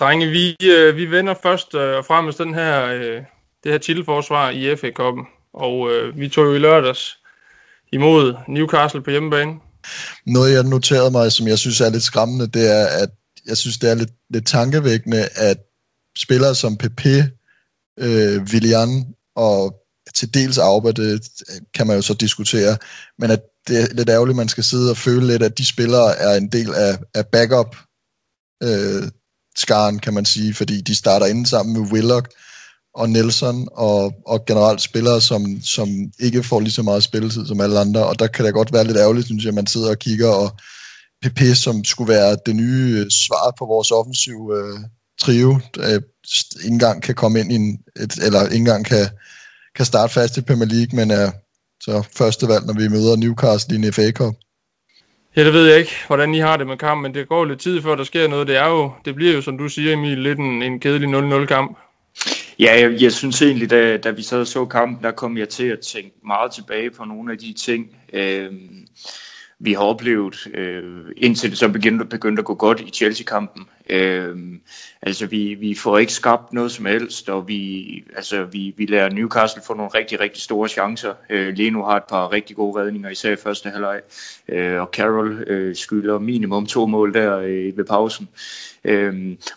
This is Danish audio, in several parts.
Drenge, vi vender først og fremmest det her titelforsvar i FA-cuppen, og vi tog jo i lørdags imod Newcastle på hjemmebane. Noget jeg noterede mig, som jeg synes er lidt skræmmende, det er, at jeg synes det er lidt tankevækkende, at spillere som Pepe, Willian og til dels Auba, det kan man jo så diskutere, men at det er lidt ærgerligt, at man skal sidde og føle lidt, at de spillere er en del af backup skaren, kan man sige, fordi de starter inde sammen med Willock og Nelson og generelt spillere, som ikke får lige så meget spilletid som alle andre, og der kan det godt være lidt ærgerligt, synes jeg, at man sidder og kigger, og PP, som skulle være det nye svar på vores offensiv trio, ikke engang kan komme ind i eller ikke engang kan starte fast i Premier League, men er så første valg, når vi møder Newcastle i en FA Cup. Ja, det ved jeg ikke, hvordan I har det med kampen, men det går lidt tid før der sker noget. Det bliver jo, som du siger, Emil, lidt en kedelig 0-0 kamp. Ja, jeg synes egentlig, da vi sad og så kampen, der kom jeg til at tænke meget tilbage på nogle af de ting, vi har oplevet, indtil det så begyndte at gå godt i Chelsea-kampen. Altså, vi får ikke skabt noget som helst, og vi lader Newcastle få nogle rigtig, rigtig store chancer. Leno har et par rigtig gode redninger, især i første halvleg, og Carroll skylder minimum 2 mål der ved pausen.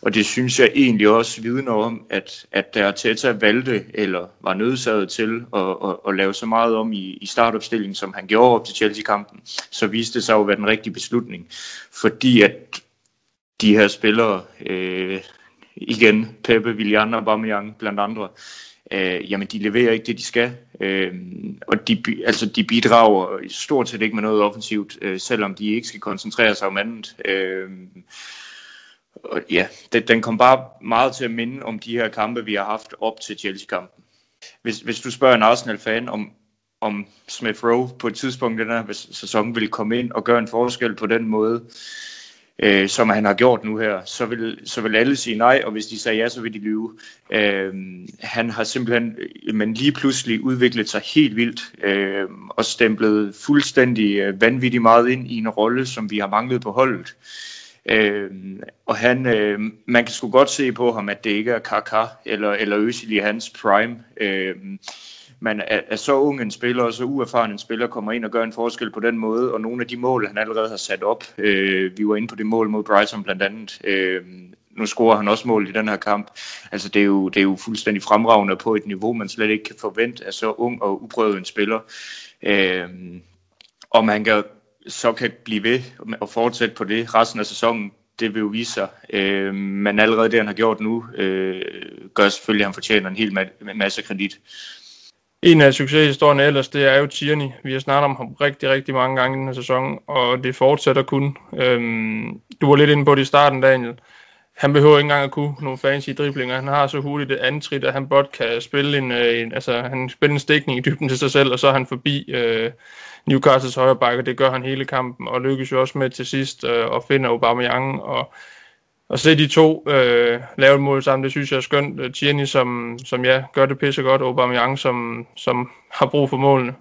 Og det synes jeg egentlig også vidner om, at der Arteta valgte, eller var nødsaget til at lave så meget om i startopstillingen, som han gjorde op til Chelsea-kampen, så viste det sig jo at være den rigtige beslutning. Fordi at de her spillere, igen Pepe, Willian og Aubameyang blandt andre, jamen de leverer ikke det de skal, og de bidrager stort set ikke med noget offensivt, selvom de ikke skal koncentrere sig om andet. Og ja, den kom bare meget til at minde om de her kampe, vi har haft op til Chelsea-kampen. Hvis du spørger en Arsenal-fan om Smith Rowe på et tidspunkt i den her sæson vil komme ind og gøre en forskel på den måde, som han har gjort nu her, så vil alle sige nej, og hvis de sagde ja, så vil de lyve. Han har simpelthen lige pludselig udviklet sig helt vildt, og stemplet fuldstændig vanvittigt meget ind i en rolle, som vi har manglet på holdet. Og man kan sgu godt se på ham, at det ikke er Kaká eller Özil i hans prime. Man er så ung en spiller og så uerfaren en spiller kommer ind og gør en forskel på den måde, og nogle af de mål han allerede har sat op, vi var inde på det mål mod Brighton blandt andet, nu scorer han også mål i den her kamp. Altså det er jo fuldstændig fremragende på et niveau man slet ikke kan forvente af så ung og uprøvet en spiller, og man kan blive ved og fortsætte på det resten af sæsonen. Det vil jo vise sig, men allerede det han har gjort nu gør selvfølgelig at han fortjener en hel masse kredit. En af succeshistorierne ellers, det er jo Tierney. Vi har snakket om ham rigtig, rigtig mange gange i den her sæson, og det fortsætter kun. Du var lidt inde på det i starten, Daniel. Han behøver ikke engang at kunne nogle fancy driblinger. Han har så hurtigt et antrit, at han blot kan spille en stikning i dybden til sig selv, og så er han forbi Newcastles højre bakke. Det gør han hele kampen, og lykkes jo også med til sidst at finde Aubameyang. Og se de to lave et mål sammen, det synes jeg er skønt. Tierney, som gør det pisse godt, Aubameyang, som har brug for målene.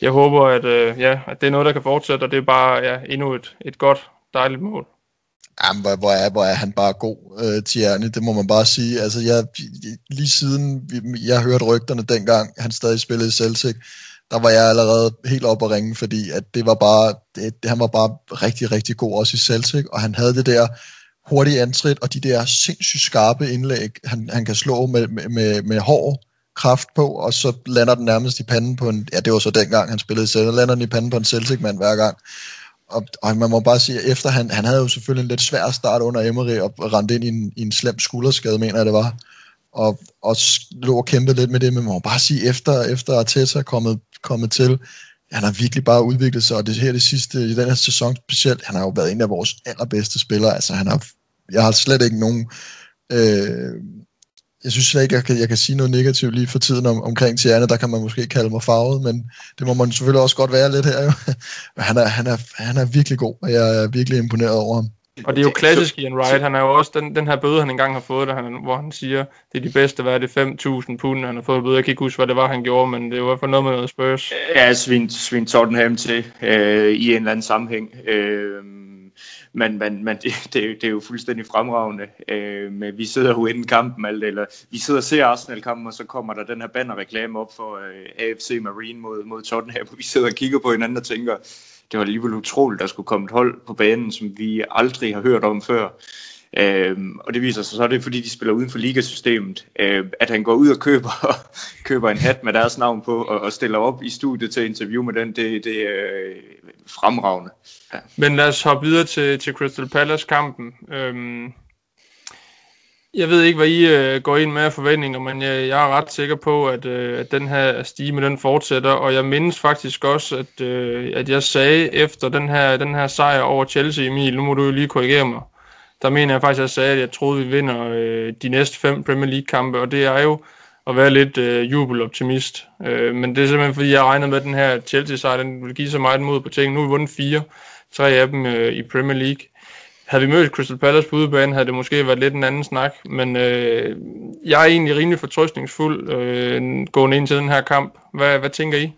Jeg håber, at det er noget, der kan fortsætte, og det er bare endnu et godt, dejligt mål. Jamen, hvor er han bare god, Tierney, det må man bare sige. Altså, lige siden jeg hørte rygterne dengang, han stadig spillede i Celtic, der var jeg allerede helt oppe at ringe, fordi at det var bare, han var bare rigtig, rigtig god også i Celtic, og han havde det der hurtige antrit, og de der sindssygt skarpe indlæg, han kan slå med hård kraft på, og så lander den nærmest i panden på det var så dengang han spillede selv, lander den i panden på en Celtic-mand hver gang. Og man må bare sige, at efter han havde jo selvfølgelig en lidt svær start under Emery, og rendte ind i en slem skulderskade, mener jeg det var, og lå og kæmpede lidt med det, men man må bare sige, efter Arteta er kommet til, han har virkelig bare udviklet sig, og det sidste, i den her sæson specielt, han har jo været en af vores allerbedste spillere, altså jeg har slet ikke nogen, jeg synes slet ikke, jeg kan sige noget negativt lige for tiden omkring Tierney, der kan man måske kalde mig farvet, men det må man selvfølgelig også godt være lidt her jo. Han er virkelig god, og jeg er virkelig imponeret over ham. Og det er jo klassisk Ian Wright, han er jo også den her bøde, han engang har fået, hvor han siger, det er de bedste, hvad er det, 5.000 pund, han har fået bøde. Jeg kan ikke huske, hvad det var, han gjorde, men det er jo i hvert fald noget med noget Spurs. Ja, svin Tottenham til i en eller anden sammenhæng. Men det er jo fuldstændig fremragende. Men vi sidder jo inden kampen, eller vi sidder og ser Arsenal-kampen, og så kommer der den her bannerreklame op for AFC Marine mod Tottenham, og vi sidder og kigger på hinanden og tænker, det var alligevel utroligt, der skulle komme et hold på banen, som vi aldrig har hørt om før. Og det viser sig så, det er fordi de spiller uden for ligasystemet, at han går ud og køber en hat med deres navn på og stiller op i studiet til interview med den. Det er fremragende. Ja. Men lad os hoppe videre til Crystal Palace kampen. Jeg ved ikke, hvad I går ind med af forventninger, men jeg er ret sikker på, at den her stime, den fortsætter. Og jeg mindes faktisk også, at jeg sagde efter den her sejr over Chelsea, Emil, nu må du jo lige korrigere mig. Der mener jeg faktisk, at jeg sagde, at jeg troede, vi vinder de næste 5 Premier League-kampe, og det er jo at være lidt jubeloptimist. Men det er simpelthen, fordi jeg regnede med, at den her Chelsea-sejr, den vil give så meget mod på ting. Nu har vi vundet 4, 3 af dem i Premier League. Havde vi mødt Crystal Palace på udebane, havde det måske været lidt en anden snak, men jeg er egentlig rimelig fortrøstningsfuld gående ind til den her kamp. Hvad tænker I?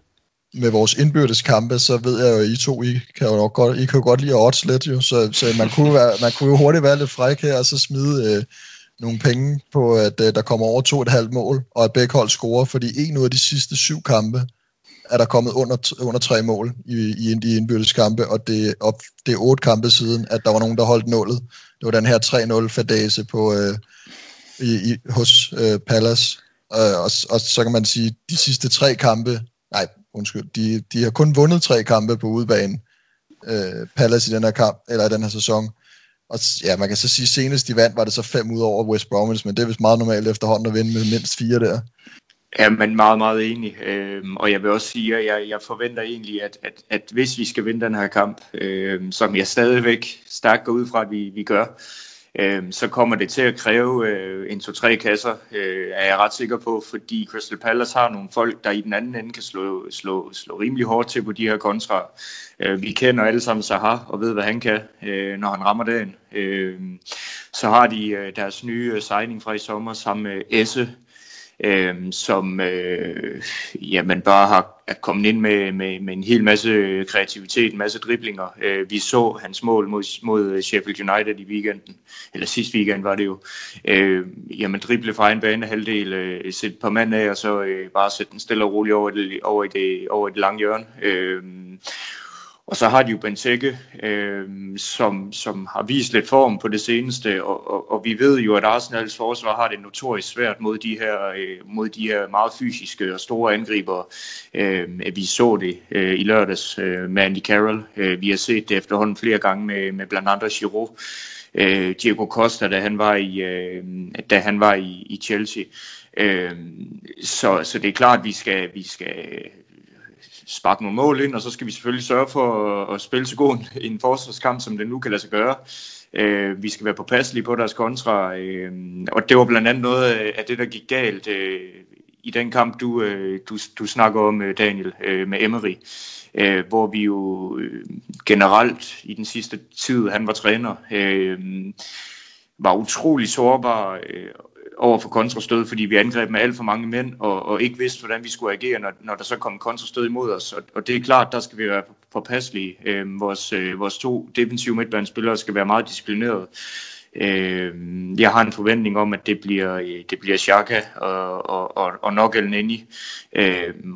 Med vores indbyrdes kampe, så ved jeg jo, at I to, I kan jo godt lide at odds lidt, jo, så man kunne jo hurtigt være lidt fræk her, og så smide nogle penge på, at der kommer over 2,5 mål, og at begge hold scorer, fordi en ud af de sidste 7 kampe, er der kommet under 3 mål i de indbyrdes kampe, og det er 8 kampe siden, at der var nogen, der holdt nullet. Det var den her 3-0-fadase på hos Palace, og så kan man sige, de sidste 3 kampe, de har kun vundet 3 kampe på udebane, Palace i den her kamp, eller i den her sæson. Og ja, man kan så sige, senest de vandt, var det så 5 ud over West Bromwich, men det er vist meget normalt efterhånden at vinde med mindst 4 der. Ja, men meget, meget enig. Og jeg vil også sige, at jeg forventer egentlig, at hvis vi skal vinde den her kamp, som jeg stadigvæk stærkt går ud fra, at vi gør, så kommer det til at kræve en 2-3 kasser, er jeg ret sikker på, fordi Crystal Palace har nogle folk, der i den anden ende kan slå rimelig hårdt til på de her kontra. Vi kender alle sammen Zaha og ved, hvad han kan, når han rammer dagen. Så har de deres nye signing fra i sommer sammen med Esse, som man bare har kommet ind med en hel masse kreativitet, en masse driblinger. Vi så hans mål mod Sheffield United i weekenden, eller sidste weekend var det jo. Drible fra en banehalvdel, sætte et par mand af, og så bare sætte den stille og roligt over i det lange hjørne. Og så har de jo Benteke, som har vist lidt form på det seneste, og vi ved jo, at Arsenals forsvar har det notorisk svært mod de her meget fysiske og store angriber. Vi så det i lørdags med Andy Carroll. Vi har set det efterhånden flere gange med blandt andre Giroud, Diego Costa, da han var i Chelsea. Så det er klart, at vi skal sparke nogle mål ind, og så skal vi selvfølgelig sørge for at spille så god en forsvarskamp, som det nu kan lade sig gøre. Vi skal være påpasselige på deres kontra, og det var blandt andet noget af det, der gik galt i den kamp, du snakker om, Daniel, med Emery, hvor vi jo generelt i den sidste tid, han var træner, var utrolig sårbar over for kontrastød, fordi vi angreb med alt for mange mænd, og ikke vidste, hvordan vi skulle agere, når der så kom kontrastød imod os. Og det er klart, der skal vi være påpasselige. Vores 2 defensive midtbanespillere skal være meget disciplineret. Jeg har en forventning om, at det bliver Xhaka og nok El-Neni.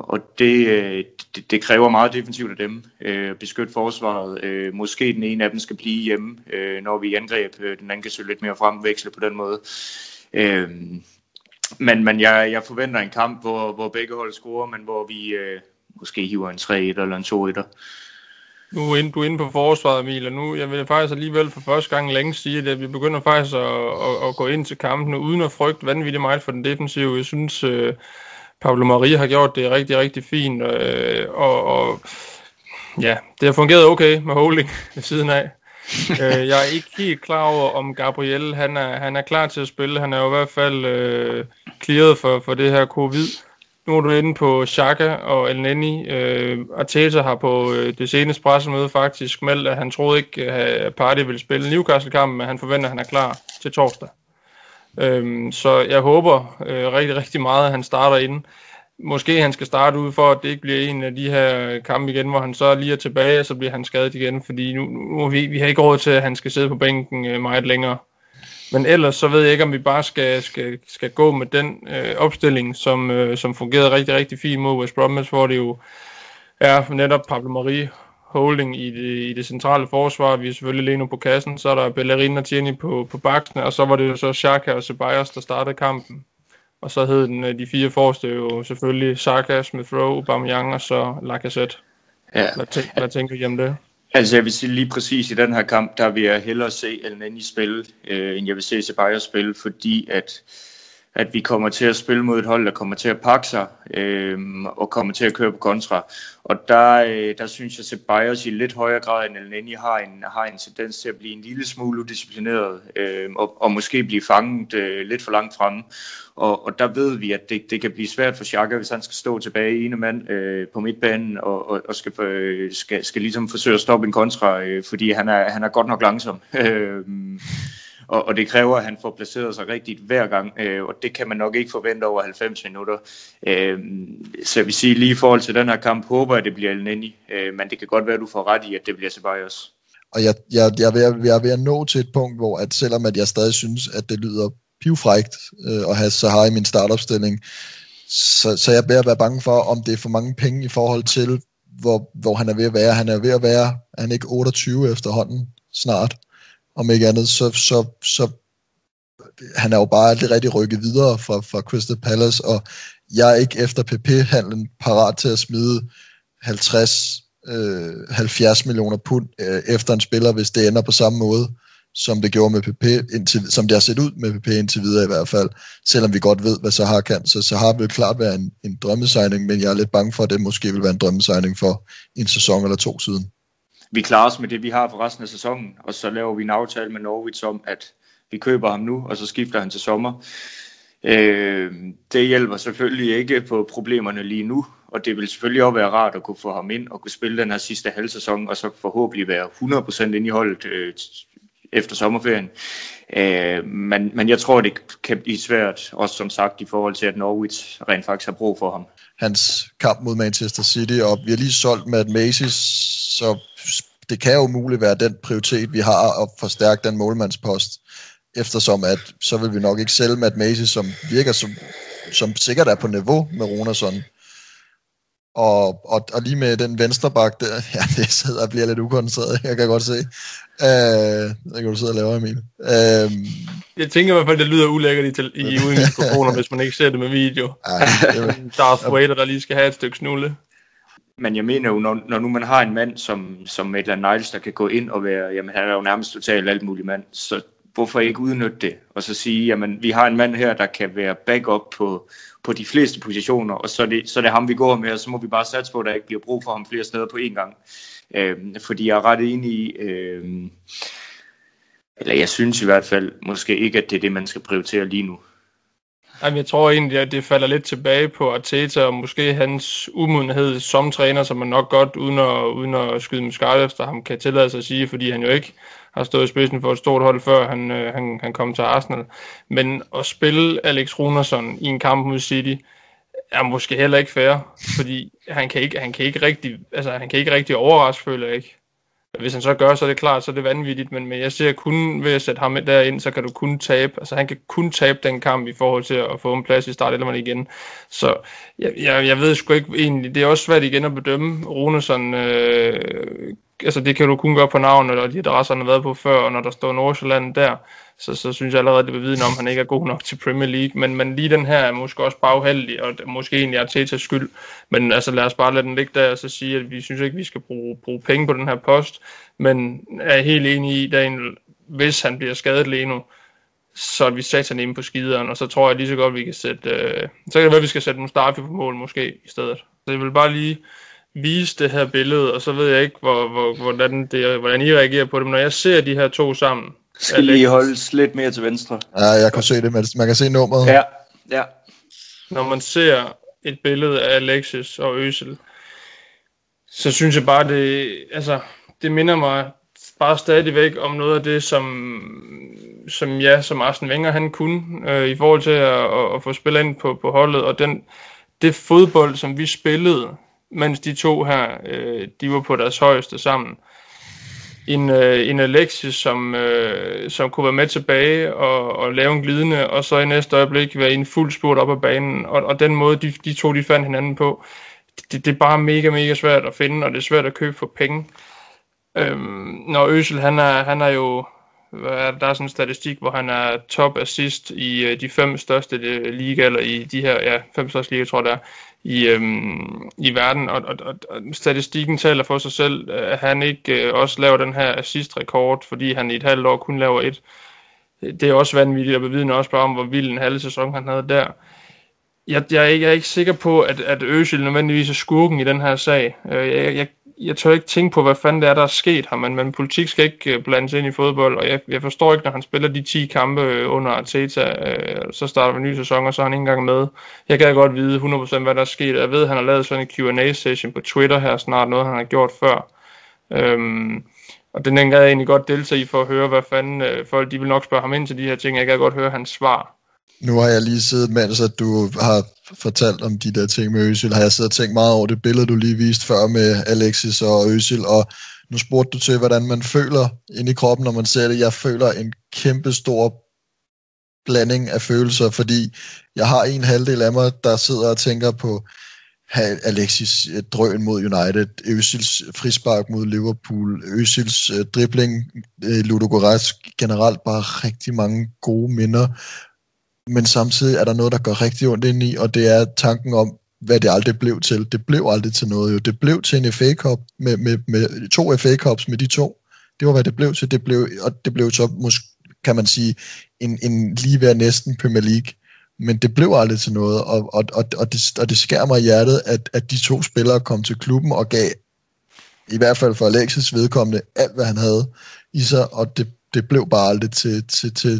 Og det kræver meget defensivt af dem. Beskytte forsvaret. Måske den ene af dem skal blive hjemme, når vi angreb. Den anden kan søge lidt mere frem, veksle på den måde. Men jeg forventer en kamp, hvor begge hold scorer, men hvor vi måske hiver en 3-1 eller en 2-1'er. Nu er du inde på forsvaret, Emil, og nu jeg vil faktisk alligevel for første gang længe sige, at vi begynder faktisk at gå ind til kampene uden at frygte vanvittigt meget for den defensive. Jeg synes, Pablo Maria har gjort det rigtig, rigtig fint, og ja, det har fungeret okay med Holding ved siden af. Jeg er ikke helt klar over, om Gabriel han er klar til at spille. Han er jo i hvert fald clearet for det her covid. Nu er du inde på Xhaka og El-Neni. Arteta har på det seneste pressemøde faktisk meldt, at han troede ikke, at Partey ville spille Newcastle-kampen, men han forventer, at han er klar til torsdag. Så jeg håber rigtig, rigtig meget, at han starter inden. måske han skal starte ud for, at det ikke bliver en af de her kampe igen, hvor han så lige er tilbage, og så bliver han skadet igen, fordi nu vi har ikke råd til, at han skal sidde på bænken meget længere. Men ellers så ved jeg ikke, om vi bare skal gå med den opstilling, som fungerede rigtig, rigtig fint mod West Bromwich, hvor det jo er netop Pablo Mari holding i det centrale forsvar. Vi er selvfølgelig Leno på kassen, så er der Bellerin og Tierney på baksene, og så var det jo så Xhaka og Ceballos, der startede kampen. Og så hed den de 4 forreste jo selvfølgelig Saka, Smith Rowe, Aubameyang og så Lacazette. Ja. Hvad tænker I om det? Altså jeg vil sige lige præcis i den her kamp, der vil jeg hellere se Elneny spille, end jeg vil se Ceballos spille, fordi at vi kommer til at spille mod et hold, der kommer til at pakke sig og kommer til at køre på kontra. Og der synes jeg, at Ceballos i lidt højere grad end Elneny har en tendens til at blive en lille smule udisciplineret og måske blive fanget lidt for langt fremme. Og der ved vi, at det kan blive svært for Xhaka, hvis han skal stå tilbage i ene mand på midtbanen og skal ligesom forsøge at stoppe en kontra, fordi han er godt nok langsom. Og det kræver, at han får placeret sig rigtigt hver gang, og det kan man nok ikke forvente over 90 minutter. Så jeg vil sige, lige i forhold til den her kamp, håber jeg, at det bliver Elneny, men det kan godt være, at du får ret i, at det bliver Ceballos. Og jeg er ved at nå til et punkt, hvor at selvom at jeg stadig synes, at det lyder pivfrækt at have Zaha i min startopstilling, så jeg er ved at være bange for, om det er for mange penge i forhold til, hvor han er ved at være. Han er ved at være, er han ikke 28 efterhånden snart? Om ikke andet, så han er jo bare aldrig rigtig rykket videre fra Crystal Palace, og jeg er ikke efter PP-handlen parat til at smide 50-70 millioner pund efter en spiller, hvis det ender på samme måde, som det gjorde med PP, som det har set ud med PP indtil videre i hvert fald, selvom vi godt ved, hvad Zaha kan. Så Zaha vil klart være en drømmesigning, men jeg er lidt bange for, at det måske vil være en drømmesigning for en sæson eller 2 siden. Vi klarer os med det, vi har for resten af sæsonen, og så laver vi en aftale med Norwich om, at vi køber ham nu, og så skifter han til sommer. Det hjælper selvfølgelig ikke på problemerne lige nu, og det vil selvfølgelig også være rart at kunne få ham ind og kunne spille den her sidste halvsæson, og så forhåbentlig være 100% inde i holdet efter sommerferien. Men jeg tror, det kan blive svært, også som sagt, i forhold til, at Norwich rent faktisk har brug for ham. Hans kamp mod Manchester City, og vi har lige solgt Matt Macy's, så det kan jo muligt være den prioritet, vi har at forstærke den målmandspost, eftersom at så vil vi nok ikke sælge Matt Macy, som virker som sikkert er på niveau med Runarsson. Og lige med den venstreback der, ja, det sidder og bliver lidt ukoncentreret, jeg kan godt se. Det kan du sidde og lave, Emil. Jeg tænker i hvert fald, det lyder ulækkert i uden mikrofoner, hvis man ikke ser det med video. Darth Vader, der lige skal have et stykke snulle. Men jeg mener jo, når nu man har en mand som Maitland Niles, der kan gå ind og være, jamen han er jo nærmest totalt alt mulig mand, så hvorfor ikke udnytte det? Og så sige, jamen vi har en mand her, der kan være backup på de fleste positioner, og så er det ham, vi går med, og så må vi bare satse på, at der ikke bliver brug for ham flere steder på én gang. Fordi jeg er ret enig i, eller jeg synes i hvert fald måske ikke, at det er det, man skal prioritere lige nu. Jamen, jeg tror egentlig, at det falder lidt tilbage på Arteta, og måske hans umodenhed som træner, som man nok godt, uden at skyde med skarpt efter ham, kan tillade sig at sige, fordi han jo ikke har stået i spidsen for et stort hold, før han kom til Arsenal. Men at spille Alex Runarsson i en kamp mod City, er måske heller ikke fair, fordi han kan ikke rigtig overraske, føler jeg ikke. Hvis han så gør, så er det klart, så er det vanvittigt, men jeg ser kun ved at sætte ham derind, så kan du kun tabe, altså han kan kun tabe den kamp i forhold til at få en plads i start, eller man igen. Så jeg ved sgu ikke egentlig, det er også svært igen at bedømme Runarsson, altså det kan du kun gøre på navn, eller de adresser, han har været på før, og når der står Nordsjælland der, så synes jeg allerede, det bevidner om, han ikke er god nok til Premier League, men lige den her er måske også bare uheldig, og måske egentlig er Artetas skyld, men altså lad os bare lade den ligge der, og så sige, at vi synes ikke, vi skal bruge penge på den her post, men er helt enig i, Daniel, hvis han bliver skadet lige nu, så er vi satan inde på skideren, og så tror jeg lige så godt, vi kan sætte, så kan det være, vi skal sætte Mustafi på mål måske i stedet. Så jeg vil bare lige vise det her billede, og så ved jeg ikke, hvordan I reagerer på det, men når jeg ser de her to sammen, skal lige holdes lidt mere til venstre. Ja, jeg kan se det, men man kan se nummeret. Ja. Når man ser et billede af Alexis og Özil, så synes jeg bare, det minder mig bare stadigvæk om noget af det, som Arsene Wenger han kunne, i forhold til at få spillet ind på holdet, og det fodbold, som vi spillede, mens de to her, de var på deres højeste sammen. En Alexis, som kunne være med tilbage og lave en glidende, og så i næste øjeblik være i en fuld spurt op ad banen. Og den måde, de to de fandt hinanden på, det er bare mega, mega svært at finde, og det er svært at købe for penge. Når Özil, han er jo, der er sådan en statistik, hvor han er top assist i de 5 største ligaer, eller i de her, 5 største ligaer, tror jeg det er, i verden, og statistikken taler for sig selv, at han ikke også laver den her assist-rekord, fordi han i et halvt år kun laver 1. Det er også vanvittigt, og bevidner også bare om, hvor vild en halv sæson han havde der. Jeg er ikke sikker på, at Özil nødvendigvis er skurken i den her sag. Jeg tør ikke tænke på, hvad fanden det er, der er sket her, men politik skal ikke blandes ind i fodbold, og jeg forstår ikke, når han spiller de 10 kampe under Arteta, så starter en ny sæson, og så er han ikke engang med. Jeg kan godt vide 100% hvad der er sket. Jeg ved, at han har lavet sådan en Q&A-session på Twitter her snart, noget han har gjort før. Og den gad jeg egentlig godt deltage i for at høre, hvad fanden folk, de vil nok spørge ham ind til de her ting. Jeg kan godt høre hans svar. Nu har jeg lige siddet, mens at du har fortalt om de der ting med Özil, har jeg siddet og tænkt meget over det billede, du lige viste før med Alexis og Özil, og nu spurgte du til, hvordan man føler inde i kroppen, når man ser det. Jeg føler en kæmpe stor blanding af følelser, fordi jeg har en halvdel af mig, der sidder og tænker på Alexis drøn mod United, Özils frispark mod Liverpool, Özils dribling, Ludogorets, generelt bare rigtig mange gode minder. Men samtidig er der noget, der går rigtig ondt ind i, og det er tanken om, hvad det aldrig blev til. Det blev aldrig til noget jo. Det blev til en FA Cup med 2 FA Cups med de 2. Det var, hvad det blev til. Det blev så, måske, kan man sige, en lige ved næsten Premier League. Men det blev aldrig til noget, og det skærer mig i hjertet, at de 2 spillere kom til klubben og gav, i hvert fald for Alexis vedkommende, alt hvad han havde i sig, og det blev bare aldrig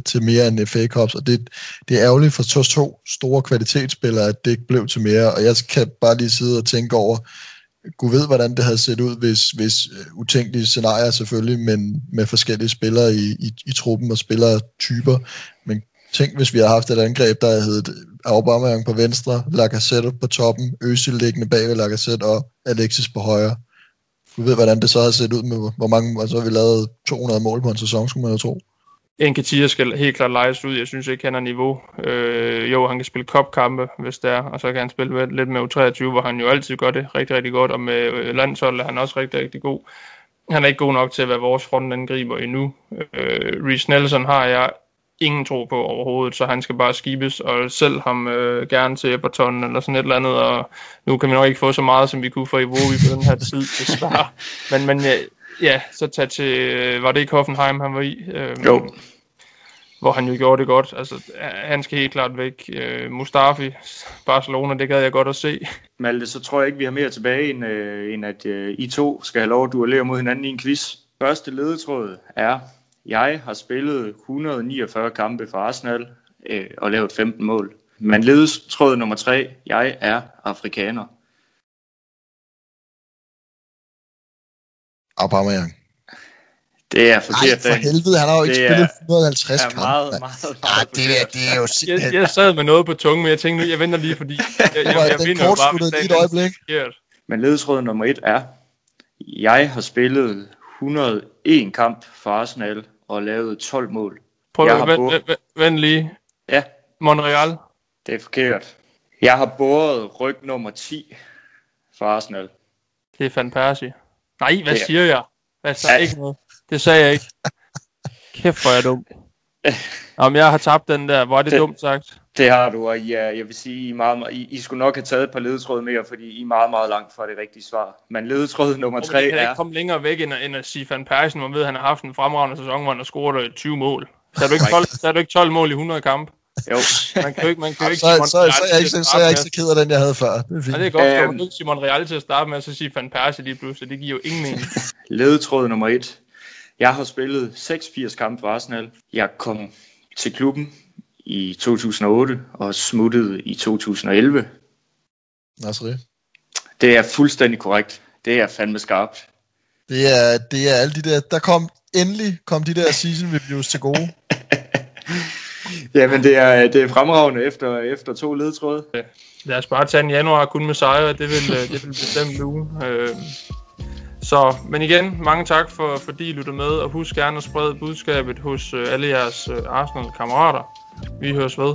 til mere end FA Cups, og det er ærgerligt for 2 store kvalitetsspillere, at det ikke blev til mere, og jeg kan bare lige sidde og tænke over, Gud ved, hvordan det havde set ud, hvis utænkelige scenarier selvfølgelig, men med forskellige spillere i truppen og spillertyper, men tænk, hvis vi havde haft et angreb, der hed Aubameyang på venstre, Lacazette på toppen, Özil liggende bag ved Lacazette og Alexis på højre. Du ved, hvordan det så har set ud med, hvor mange, altså vi lavet 200 mål på en sæson, skulle man jo tro. Nketiah skal helt klart lejes ud. Jeg synes ikke, han har niveau. Jo, han kan spille cup-kampe, hvis det er, og så kan han spille lidt med U23, hvor han jo altid gør det rigtig, rigtig godt, og med landsholdet er han også rigtig, rigtig god. Han er ikke god nok til at være vores frontangriber endnu. Reece Nelson har jeg ingen tro på overhovedet, så han skal bare skibes, og selv ham gerne til Everton eller sådan et eller andet, og nu kan vi nok ikke få så meget, som vi kunne få i Vovi på den her tid, desværre. Men ja, så tag til, var det ikke Hoffenheim, han var i? Jo. Hvor han jo gjorde det godt. Altså, han skal helt klart væk. Mustafi, Barcelona, det gad jeg godt at se. Malte, så tror jeg ikke, vi har mere tilbage, end at I 2 skal have lov at duellere mod hinanden i en quiz. Første ledetråd er: jeg har spillet 149 kampe for Arsenal og lavet 15 mål. Men ledetråd nummer 3, jeg er afrikaner. Aubameyang. Det er forkert. Nej, for helvede, han har jo ikke spillet 150 kampe. Meget det er jo simpelthen... Jeg sad med noget på tungen, men jeg tænkte nu, jeg venter lige, fordi jeg vinder jo bare, hvis det øjeblik. Men ledetråd nummer 1 er: jeg har spillet 101 kamp for Arsenal og lavet 12 mål. Prøv at vent lige. Ja. Monreal. Det er forkert. Jeg har båret ryg nummer 10 for Arsenal. Det er Van Persie. Nej, hvad siger jeg? Hvad sagde ikke noget? Det sagde jeg ikke. Kæft, hvor er jeg dum. Om jeg har tabt den der, hvor er det dumt sagt? Det har du, og jeg vil sige, I skulle nok have taget et par ledetråde mere, fordi I er meget, meget langt fra det rigtige svar. Men ledetråd nummer 3 er... Det kan ikke komme længere væk, end at sige Van Persie, når man ved, at han har haft en fremragende sæson, hvor han har scoret 20 mål. Så er du ikke 12 mål i 100 kampe. Jo. Man kan jo ikke så er jeg ikke så ked af den, jeg havde før. Det er fint. Ja, det er godt, så man ikke sige Monreal til at starte med, og så sige Van Persie lige pludselig. Det giver jo ingen mening. Ledetråd nummer 1. Jeg har spillet 86 kampe for Arsenal. Jeg kom til klubben i 2008 og smuttede i 2011. Nasri. Det er fuldstændig korrekt. Det er fandme skarpt. Det er alle de der... Kom de der season reviews til gode. Jamen, det er fremragende efter 2 ledetråde. Ja. Lad os bare tage en januar kun med sejre, det vil bestemt luge. Så, men igen, mange tak fordi I lytter med, og husk gerne at sprede budskabet hos alle jeres Arsenal-kammerater. Vi høres ved.